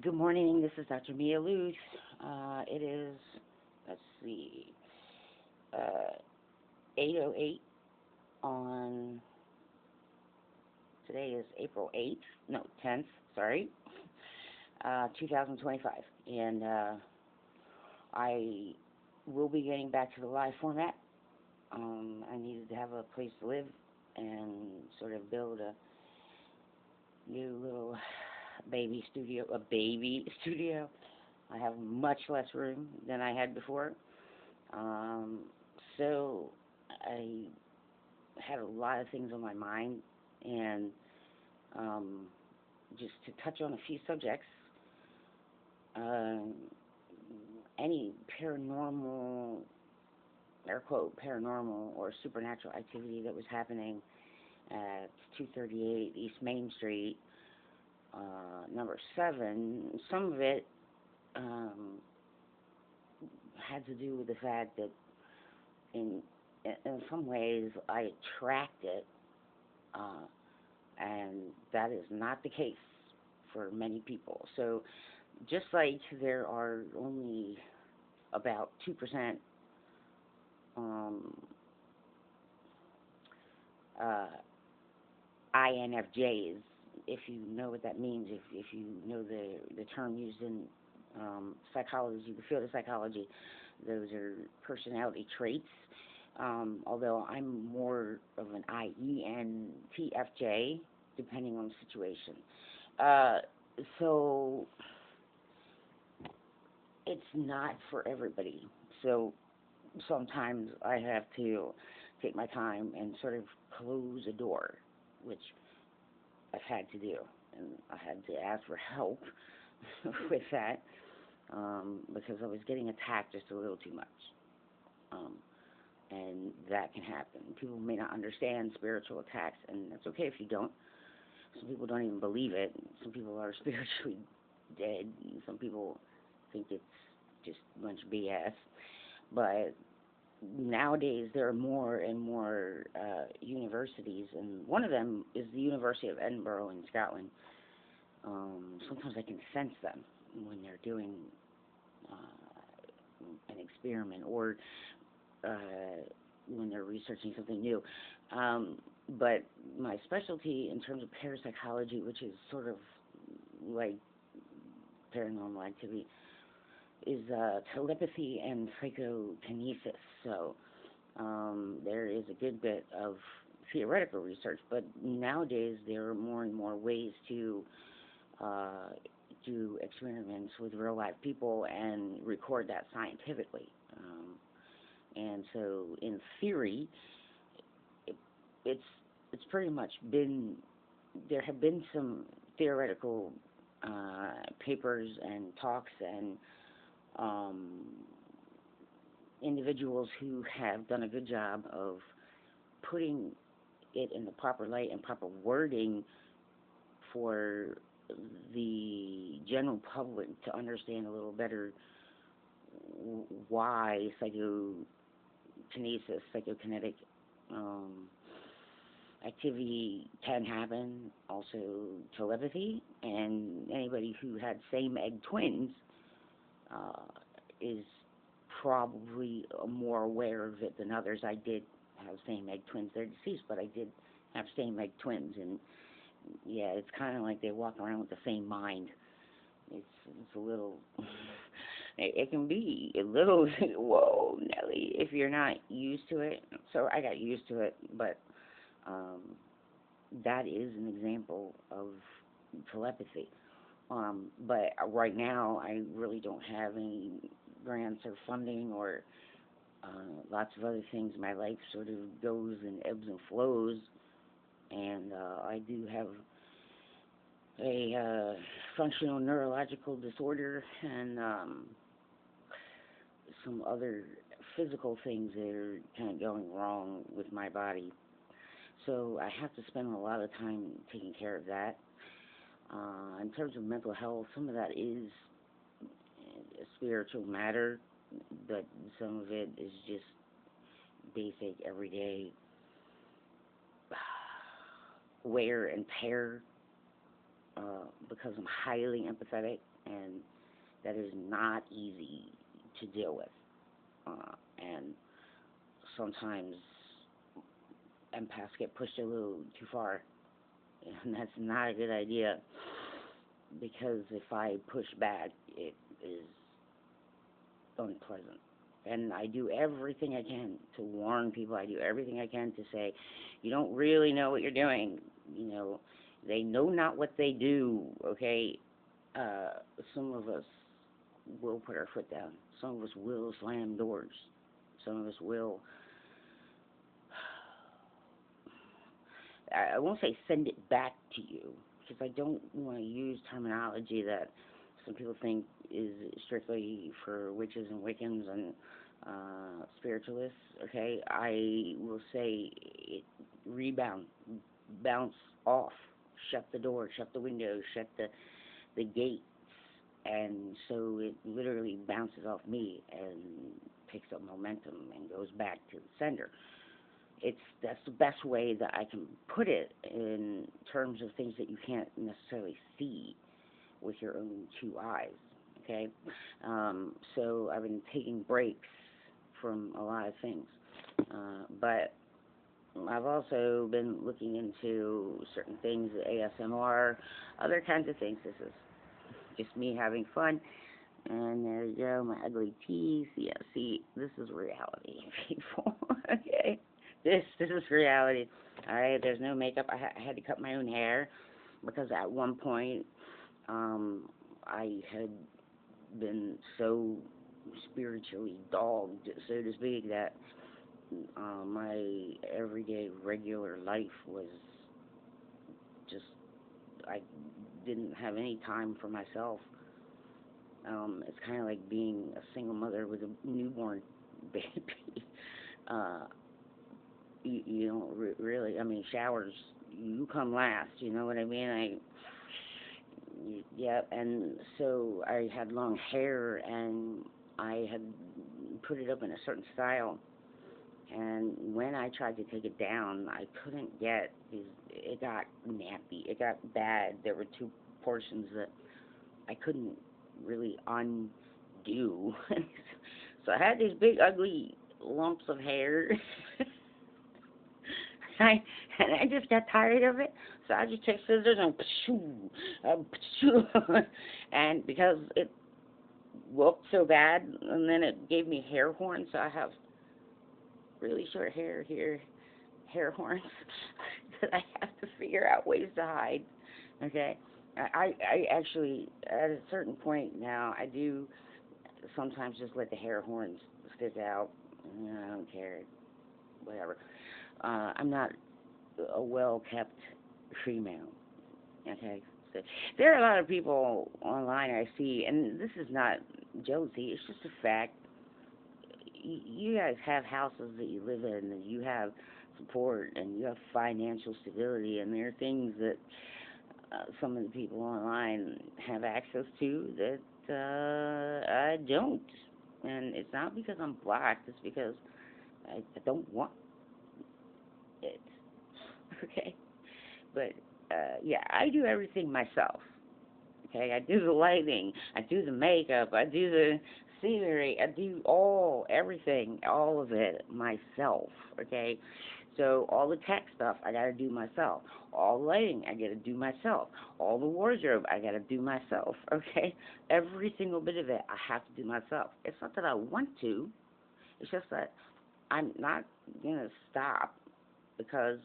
Good morning. This is Dr. Mia Luth. It is, let's see, 8:08 on, today is April 8th, no, 10th, sorry, 2025. And I will be getting back to the live format. I needed to have a place to live and sort of build a new little baby studio. I have much less room than I had before. Um, so I had a lot of things on my mind, and um, just to touch on a few subjects, uh, any paranormal, air quote, paranormal or supernatural activity that was happening at 238 East Main Street, number 7, some of it um, had to do with the fact that in in some ways I attract it, uh, and that is not the case for many people. So just like there are only about 2% um, uh, INFJs, if you know what that means, if you know the term used in psychology, the field of psychology, those are personality traits. Although I'm more of an IENTFJ, depending on the situation. Uh, so it's not for everybody. So sometimes I have to take my time and sort of close a door, which I've had to do, and I had to ask for help with that because I was getting attacked just a little too much, um, and that can happen. People may not understand spiritual attacks, and that's okay if you don't. Some people don't even believe it. Some people are spiritually dead. Some people think it's just a bunch of BS. But nowadays there are more and more universities, and one of them is the University of Edinburgh in Scotland. Sometimes I can sense them when they're doing an experiment or when they're researching something new. But my specialty in terms of parapsychology, which is sort of like paranormal activity, is telepathy and psychokinesis. So there is a good bit of theoretical research, but nowadays there are more and more ways to uh, do experiments with real life people and record that scientifically. And so, in theory, it, it's it's pretty much been, there have been some theoretical papers and talks and um, individuals who have done a good job of putting it in the proper light and proper wording for the general public to understand a little better why psychokinetic um, activity can happen, also telepathy, and anybody who had same egg twins uh, is probably more aware of it than others. I did have same egg twins. They're deceased, but I did have same egg twins, and yeah, it's kind of like they walk around with the same mind. It's a little. It can be a little. Whoa, Nelly, if you're not used to it. So I got used to it, but um, that is an example of telepathy. But right now, I really don't have any grants or funding or lots of other things. My life sort of goes in ebbs and flows, and I do have a functional neurological disorder and some other physical things that are kind of going wrong with my body. So I have to spend a lot of time taking care of that. In terms of mental health, some of that is a spiritual matter, but some of it is just basic, everyday wear and tear, because I'm highly empathetic, and that is not easy to deal with. And sometimes empaths get pushed a little too far, and that's not a good idea because if I push back, it is unpleasant. And I do everything I can to warn people. I do everything I can to say, you don't really know what you're doing. You know, they know not what they do. Okay, uh, some of us will put our foot down. Some of us will slam doors. Some of us will. I won't say send it back to you because I don't want to use terminology that some people think is strictly for witches and Wiccans and spiritualists. Okay, I will say it rebound, bounce off, shut the door, shut the window, shut the gates, and so it literally bounces off me and picks up momentum and goes back to the sender. That's the best way that I can put it in terms of things that you can't necessarily see with your own two eyes. Okay, so I've been taking breaks from a lot of things, but I've also been looking into certain things, ASMR, other kinds of things. This is just me having fun. And there you go, my ugly teeth. Yeah, see, this is reality, people. Okay, this is reality. All right, there's no makeup. I had to cut my own hair because at one point, I had been so spiritually dogged, so to speak, that my everyday regular life was just I didn't have any time for myself. It's kind of like being a single mother with a newborn baby. uh, you don't really, I mean, showers, you come last, you know what I mean? Yeah, and so I had long hair, and I had put it up in a certain style. And when I tried to take it down, I couldn't get these, it got nappy, it got bad. There were two portions that I couldn't really undo. So I had these big, ugly lumps of hair. I, and I just got tired of it, so I just took scissors and and because it looked so bad, and then it gave me hair horns, so I have really short hair here, hair horns that I have to figure out ways to hide. Okay, I actually at a certain point now I do sometimes just let the hair horns stick out. I don't care, whatever. I'm not a well kept female. Okay, so there are a lot of people online I see, and this is not jealousy. It's just a fact. You guys have houses that you live in, and you have support, and you have financial stability, and there are things that some of the people online have access to that I don't. And it's not because I'm black, it's because I don't want it. Okay? But, yeah, I do everything myself. Okay? I do the lighting, I do the makeup, I do the scenery, I do everything, all of it myself. Okay? So all the tech stuff I gotta do myself. All the lighting I gotta do myself. All the wardrobe I gotta do myself. Okay, every single bit of it I have to do myself. It's not that I want to. It's just that I'm not gonna stop because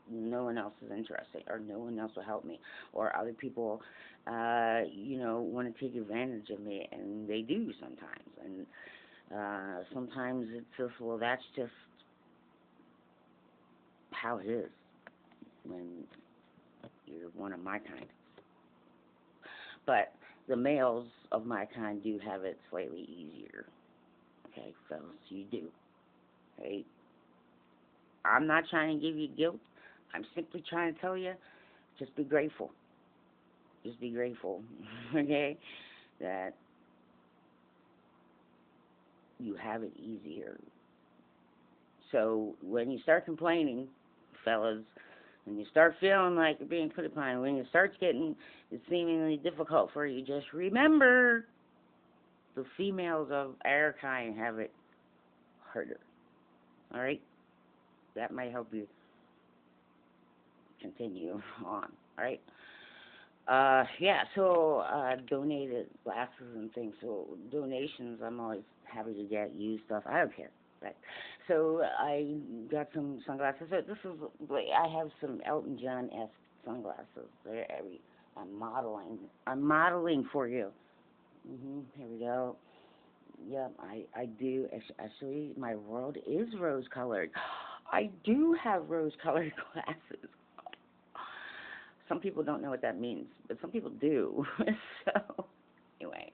no one else is interested or no one else will help me or other people, want to take advantage of me, and they do sometimes. And sometimes it's just, well, that's just how it is when you're one of my kind. But the males of my kind do have it slightly easier. Okay, fellas, you do. Hey, I'm not trying to give you guilt. I'm simply trying to tell you, just be grateful. Just be grateful, okay, that you have it easier. So when you start complaining, fellas, When you start feeling like you're being put upon, when it starts getting seemingly difficult for you, just remember the females of our kind have it harder. All right? That might help you continue on. All right? Yeah, so donated glasses and things. So donations, I'm always happy to get used stuff. I don't care. Right. So I got some sunglasses. So this is like I have some Elton John esque sunglasses. They're every I'm modeling. I'm modeling for you. Here we go. Yep, I do. Actually, my world is rose colored. I do have rose colored glasses. Some people don't know what that means, but some people do. So, anyway,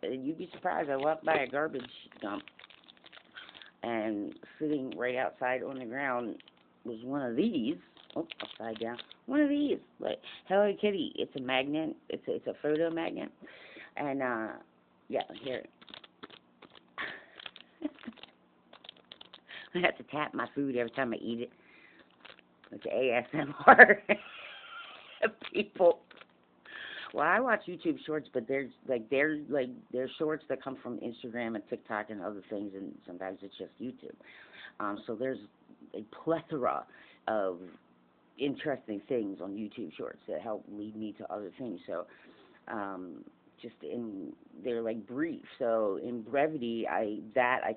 you'd be surprised. I walked by a garbage dump, and sitting right outside on the ground was one of these. Oh, upside down. One of these, like Hello Kitty. It's a magnet. It's a photo magnet, and yeah, here. I have to tap my food every time I eat it. It's ASMR. People. Well, I watch YouTube Shorts, but there's shorts that come from Instagram and TikTok and other things, and sometimes it's just YouTube. So there's a plethora of interesting things on YouTube Shorts that help lead me to other things. So just in they're like brief. So in brevity, I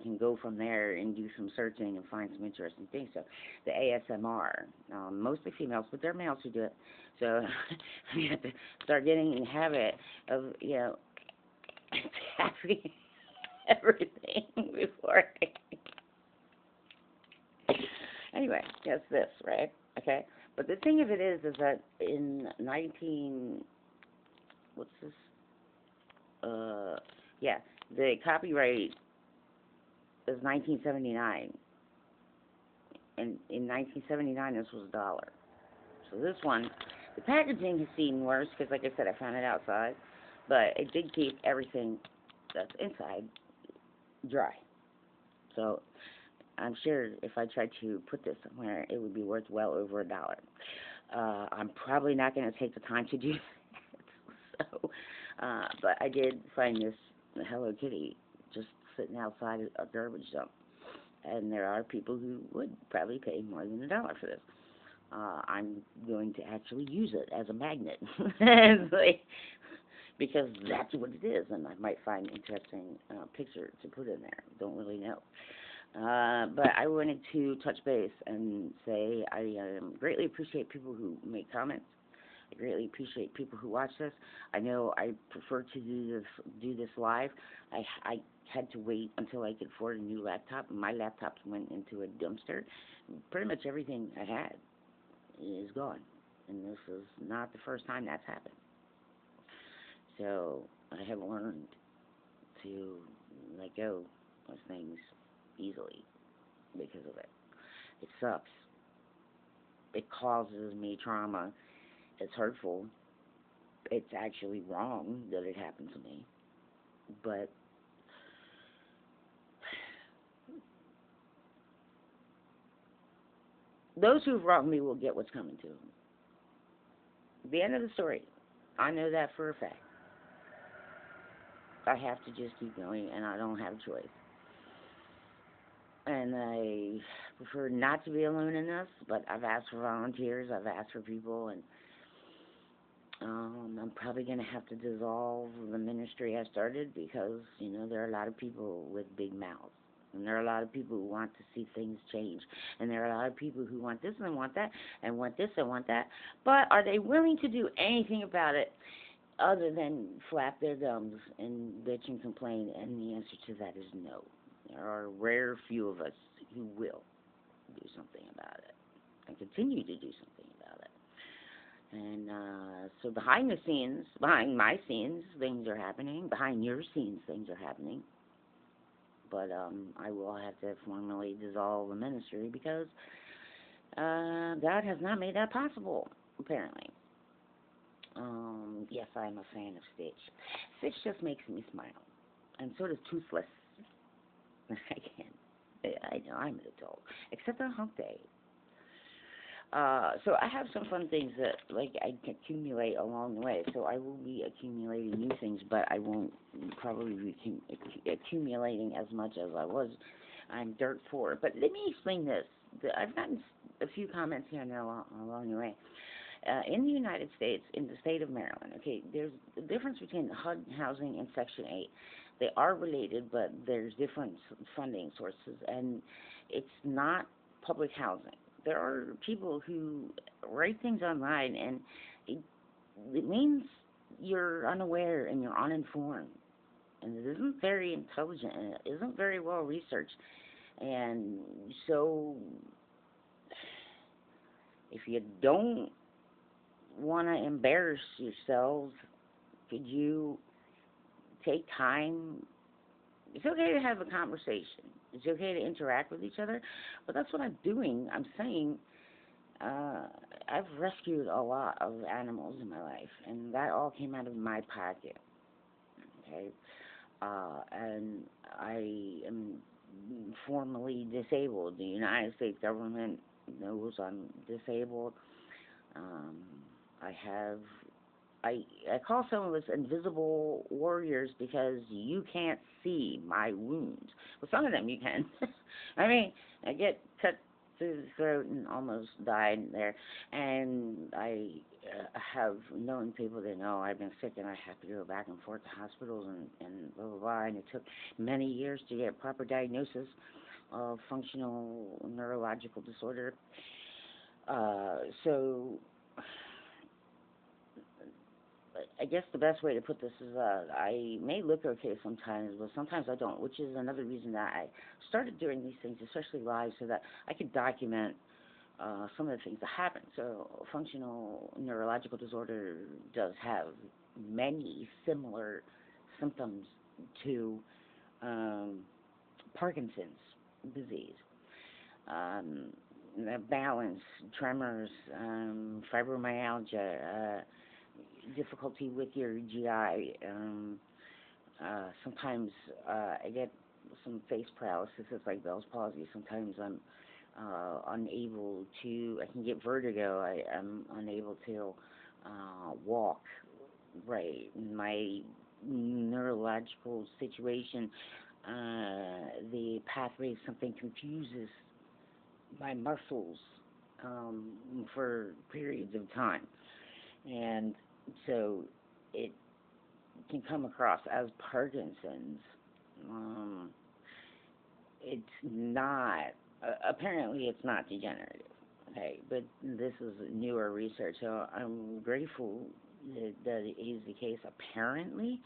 can go from there and do some searching and find some interesting things. So the ASMR, mostly females, but there are males who do it. So we have to start getting in the habit of tapping everything before. Anyway, that's this, right? Okay. But the thing of it is that in 19, what's this? Yeah, the copyright is 1979, and in 1979 this was a dollar. So this one, the packaging has seen worse because, like I said, I found it outside, but it did keep everything that's inside dry. So I'm sure if I tried to put this somewhere, it would be worth well over a dollar. I'm probably not going to take the time to do that. So, but I did find this Hello Kitty just sitting outside a garbage dump, and there are people who would probably pay more than a dollar for this. I'm going to actually use it as a magnet, because that's what it is, and I might find an interesting picture to put in there. Don't really know. But I wanted to touch base and say I greatly appreciate people who make comments. I greatly appreciate people who watch this. I know I prefer to do this live. I had to wait until I could afford a new laptop. My laptop went into a dumpster. Pretty much everything I had is gone, and this is not the first time that's happened. So I have learned to let go of things easily because of it. It sucks. It causes me trauma. It's hurtful. It's actually wrong that it happened to me. But those who've wronged me will get what's coming to them. The end of the story. I know that for a fact. I have to just keep going, and I don't have a choice. And I prefer not to be alone in this, but I've asked for volunteers, I've asked for people, and I'm probably going to have to dissolve the ministry I started because, there are a lot of people with big mouths. And there are a lot of people who want to see things change. And there are a lot of people who want this and want that, and want this and want that. But are they willing to do anything about it other than flap their gums and bitch and complain? And the answer to that is no. There are a rare few of us who will do something about it and continue to do something about it. And so behind the scenes, behind my scenes, things are happening. Behind your scenes, things are happening. But I will have to formally dissolve the ministry because God has not made that possible, apparently. Yes, I'm a fan of Stitch. Stitch just makes me smile. And so does Toothless. I can't. I know I'm an adult. Except on hump day. So I have some fun things that like I can accumulate along the way. So I will be accumulating new things, but I won't probably be accumulating as much as I was. I'm dirt poor. But let me explain this. I've gotten a few comments here and there along the way. In the United States, in the state of Maryland, okay, there's a difference between HUD housing and Section 8. They are related, but there's different funding sources, and it's not public housing. There are people who write things online, and it, it means you're unaware and you're uninformed, and it isn't very intelligent, and it isn't very well researched. And so, if you don't want to embarrass yourselves, could you take time? It's okay to have a conversation. It's okay to interact with each other, but that's what I'm doing. I'm saying uh, I've rescued a lot of animals in my life, and that all came out of my pocket. Okay, and I am formally disabled. The United States government knows I'm disabled. Um, I have I call some of us invisible warriors because you can't see my wounds. Well, some of them you can. I mean, I get cut through the throat and almost died there, and I have known people that know I've been sick and I have to go back and forth to hospitals and blah blah blah. And it took many years to get proper diagnosis of functional neurological disorder. So I guess the best way to put this is I may look okay sometimes, but sometimes I don't, which is another reason that I started doing these things, especially live, so that I could document some of the things that happen. So functional neurological disorder does have many similar symptoms to um, Parkinson's disease. Um, balance, tremors, fibromyalgia, difficulty with your GI. Sometimes I get some face paralysis. It's like Bell's palsy. Sometimes I'm unable to. I can get vertigo. I'm unable to walk right. My neurological situation, the pathway, something confuses my muscles um, for periods of time, and so it can come across as Parkinson's. Um, it's not. Apparently, it's not degenerative. Okay, but this is newer research, so I'm grateful that it is the case. Apparently,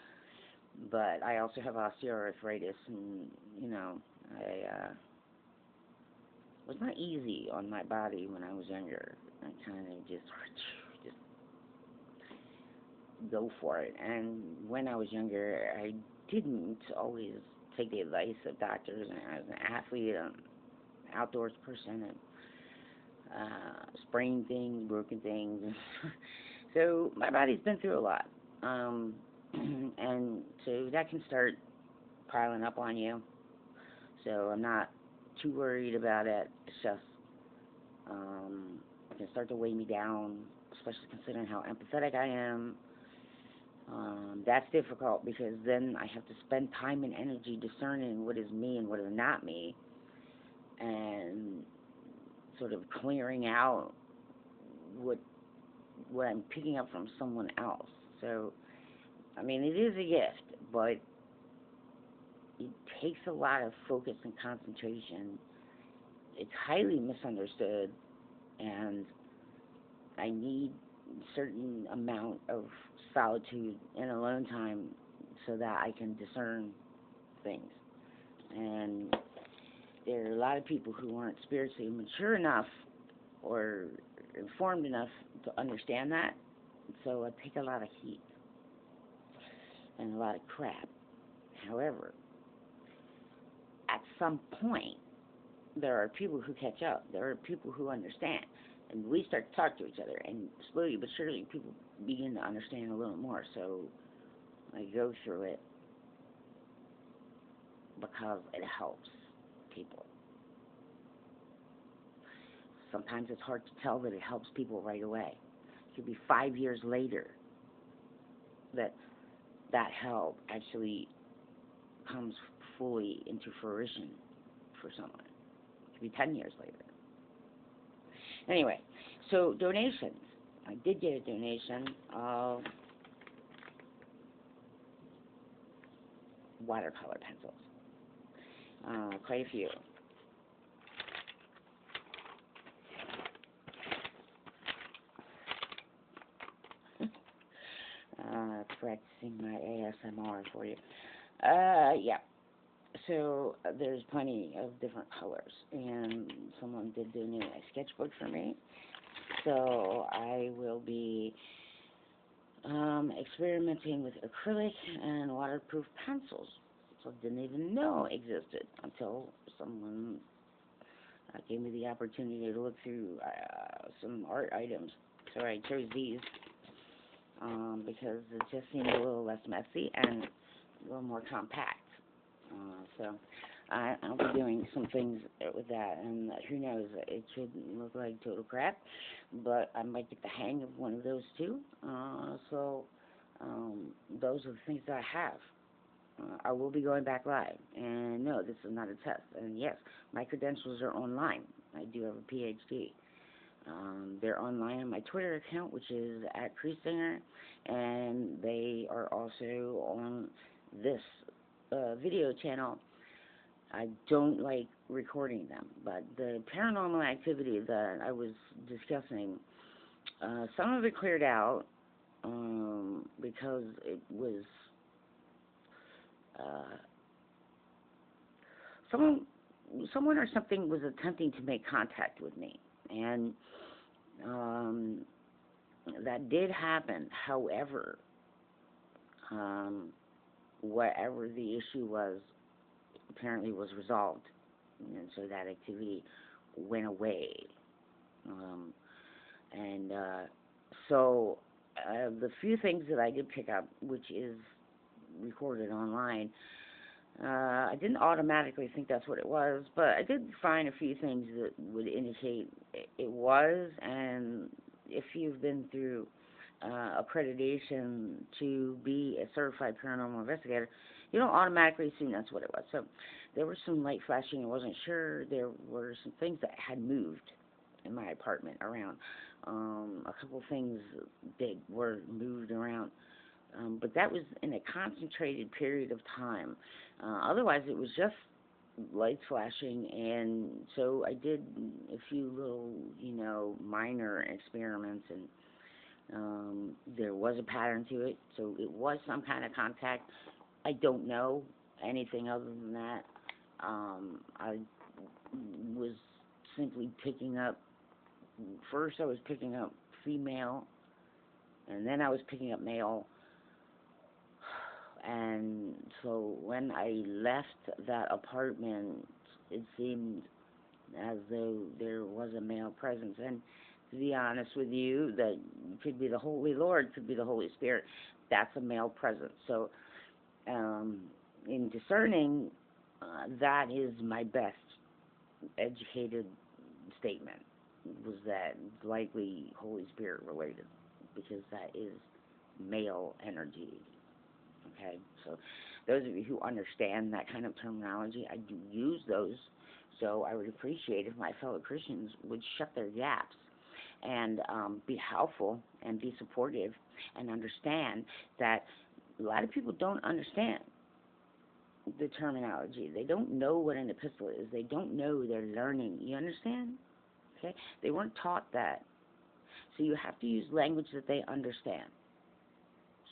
but I also have osteoarthritis, and you know, I was not easy on my body when I was younger. I kind of just go for it. And when I was younger, I didn't always take the advice of doctors. And I was an athlete, outdoors person, and sprained things, broken things. So my body's been through a lot. Um, and so that can start piling up on you. So I'm not too worried about it. It's just it can start to weigh me down, especially considering how empathetic I am. That's difficult because then I have to spend time and energy discerning what is me and what is not me, and sort of clearing out what what I'm picking up from someone else. So, I mean, it is a gift, but it takes a lot of focus and concentration. It's highly misunderstood, and I need a certain amount of solitude and alone time so that I can discern things. And there are a lot of people who aren't spiritually mature enough or informed enough to understand that. So I take a lot of heat and a lot of crap. However, at some point, there are people who catch up. There are people who understand. And we start to talk to each other. And slowly but surely, people begin to understand a little more. So I go through it because it helps people. Sometimes it's hard to tell that it helps people right away. It could be 5 years later that that help actually comes fully into fruition for someone. It could be 10 years later. Anyway, so donations. I did get a donation of watercolor pencils. Quite a few. Practicing my ASMR for you. Yeah. So there's plenty of different colors, and someone did donate a sketchbook for me. So I will be experimenting with acrylic and waterproof pencils. So I didn't even know existed until someone gave me the opportunity to look through some art items. So I chose these because it just seemed a little less messy and a little more compact. So I'll be doing some things with that, and who knows, it shouldn't look like total crap, but I might get the hang of one of those too. So those are the things that I have. I will be going back live, and no, this is not a test. And yes, my credentials are online. I do have a PhD. They're online on my Twitter account, which is @Priestinger, and they are also on this video channel. I don't like recording them, but the paranormal activity that I was discussing, some of it cleared out because it was someone or something was attempting to make contact with me, and that did happen. However, whatever the issue was, apparently was resolved, and so that activity went away. And so the few things that I did pick up, which is recorded online, I didn't automatically think that's what it was, but I did find a few things that would indicate it was. And if you've been through accreditation to be a certified paranormal investigator, you don't automatically assume that's what it was. So there was some light flashing. I wasn't sure. There were some things that had moved in my apartment around. A couple things that were moved around. But that was in a concentrated period of time. Otherwise, it was just lights flashing, and so I did a few little, minor experiments, and there was a pattern to it, so it was some kind of contact. I don't know anything other than that. I was simply picking up, first I was picking up female, and then I was picking up male. And so when I left that apartment, it seemed as though there was a male presence. And to be honest with you, that could be the Holy Lord, could be the Holy Spirit. That's a male presence. So in discerning, that is my best educated statement, was that likely Holy Spirit related, because that is male energy. Okay, so those of you who understand that kind of terminology, I do use those, so I would appreciate if my fellow Christians would shut their yaps and be helpful and be supportive and understand that a lot of people don't understand the terminology. They don't know what an epistle is. They don't know. They're learning. You understand? Okay, they weren't taught that. So you have to use language that they understand.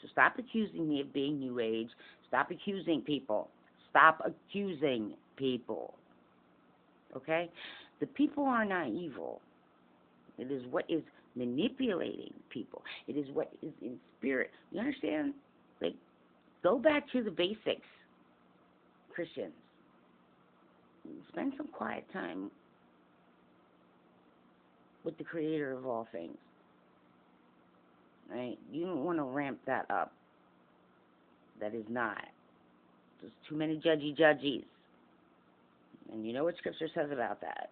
So stop accusing me of being New Age. Stop accusing people. Stop accusing people. Okay? The people are not evil. It is what is manipulating people. It is what is in spirit. You understand? Like, go back to the basics, Christians. Spend some quiet time with the Creator of all things. Right? You don't want to ramp that up. That is not. There's too many judgies. And you know what Scripture says about that.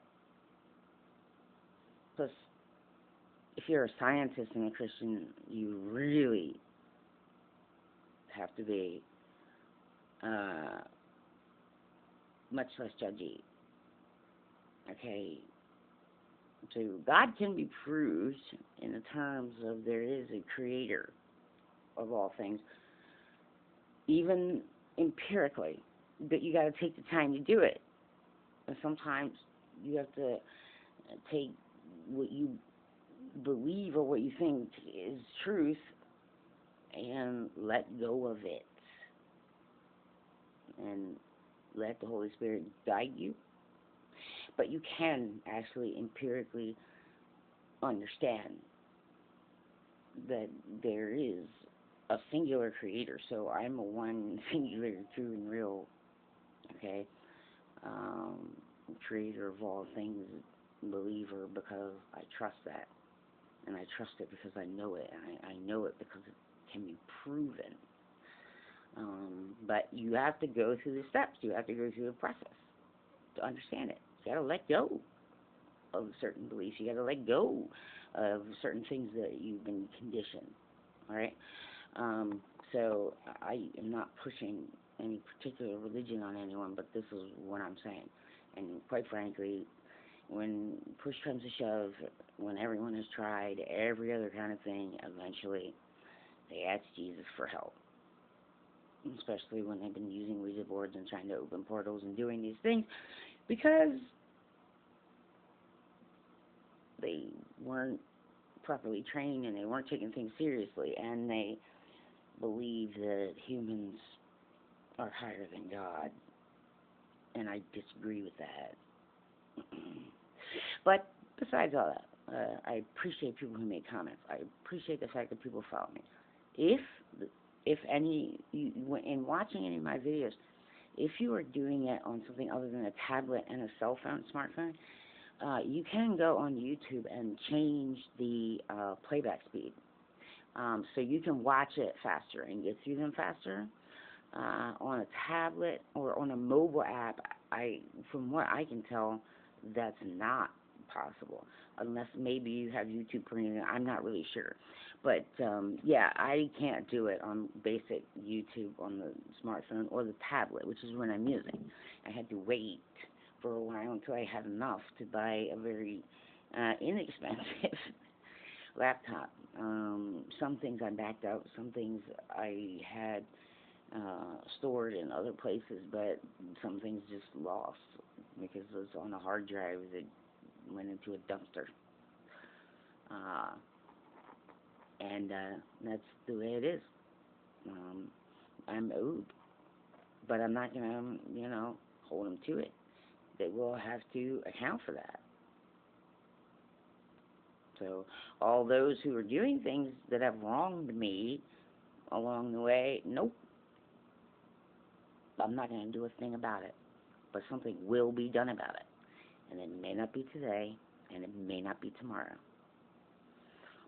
Plus, if you're a scientist and a Christian, you really have to be much less judgy. Okay, so God can be proved in the terms of there is a creator of all things, even empirically, but you got to take the time to do it. And sometimes you have to take what you believe or what you think is truth and let go of it and let the Holy Spirit guide you. But you can actually empirically understand that there is a singular creator. So I'm a one singular, true and real, okay, creator of all things, believer, because I trust that. And I trust it because I know it. And I know it because it can be proven. But you have to go through the steps. You have to go through the process to understand it. You got to let go of certain beliefs. You got to let go of certain things that you've been conditioned. All right. So I am not pushing any particular religion on anyone, but this is what I'm saying. And quite frankly, when push comes to shove, when everyone has tried every other kind of thing, eventually they ask Jesus for help. Especially when they've been using Ouija boards and trying to open portals and doing these things, because they weren't properly trained and they weren't taking things seriously, and they believe that humans are higher than God, and I disagree with that. But besides all that, I appreciate people who make comments. I appreciate the fact that people follow me. If any, in watching any of my videos, if you are doing it on something other than a tablet and a cell phone, smartphone, you can go on YouTube and change the playback speed. So you can watch it faster and get through them faster. On a tablet or on a mobile app, from what I can tell, that's not possible. Unless maybe you have YouTube Premium, I'm not really sure. But yeah, I can't do it on basic YouTube on the smartphone or the tablet, which is what I'm using. I had to wait for a while until I had enough to buy a very inexpensive laptop. Some things I backed up, some things I had stored in other places, but some things just lost because it was on a hard drive that went into a dumpster. And that's the way it is. I'm owed, but I'm not going to, hold them to it. They will have to account for that. So all those who are doing things that have wronged me along the way, nope, I'm not going to do a thing about it. But something will be done about it. And it may not be today, and it may not be tomorrow.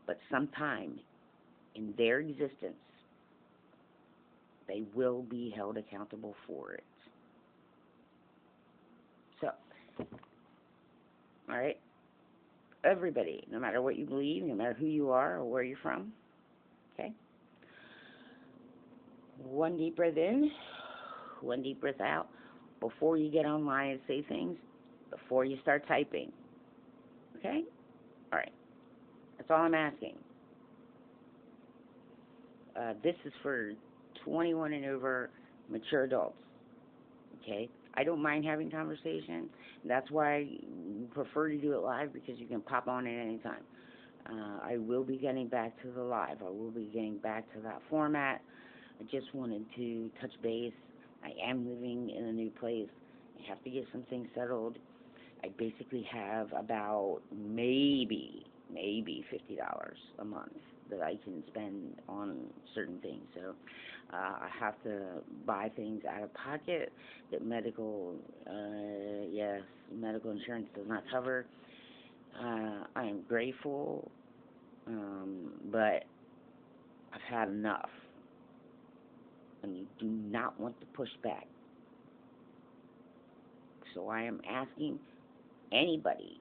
But sometime in their existence, they will be held accountable for it. So, all right, everybody, no matter what you believe, no matter who you are or where you're from, okay? One deep breath in, one deep breath out. Before you get online and say things, before you start typing, okay? All right, that's all I'm asking. This is for 21 and over mature adults, okay? I don't mind having conversation. That's why I prefer to do it live, because you can pop on at any time. I will be getting back to the live. I will be getting back to that format. I just wanted to touch base. I am living in a new place. I have to get some things settled. I basically have about maybe $50 a month that I can spend on certain things. So I have to buy things out of pocket that medical insurance does not cover. I am grateful, but I've had enough. And you do not want to push back. So I am asking anybody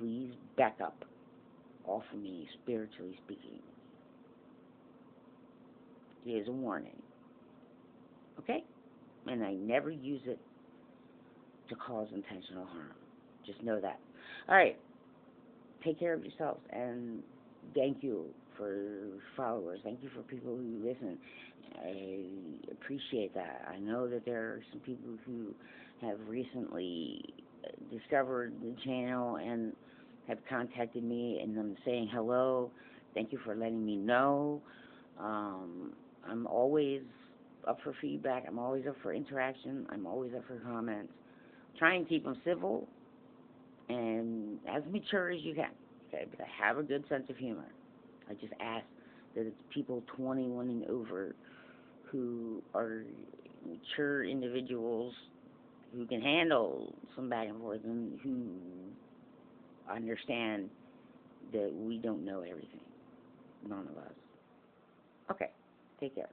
please back up off of me, spiritually speaking. It is a warning. Okay? And I never use it to cause intentional harm. Just know that. Alright. Take care of yourselves, and thank you for followers. Thank you for people who listen. I appreciate that. I know that there are some people who have recently discovered the channel and have contacted me, and I'm saying hello. Thank you for letting me know. I'm always up for feedback. I'm always up for interaction. I'm always up for comments. Try and keep them civil and as mature as you can. Okay, but I have a good sense of humor. I just ask that it's people 21 and over who are mature individuals who can handle some back and forth and who understand that we don't know everything. None of us. Okay, take care.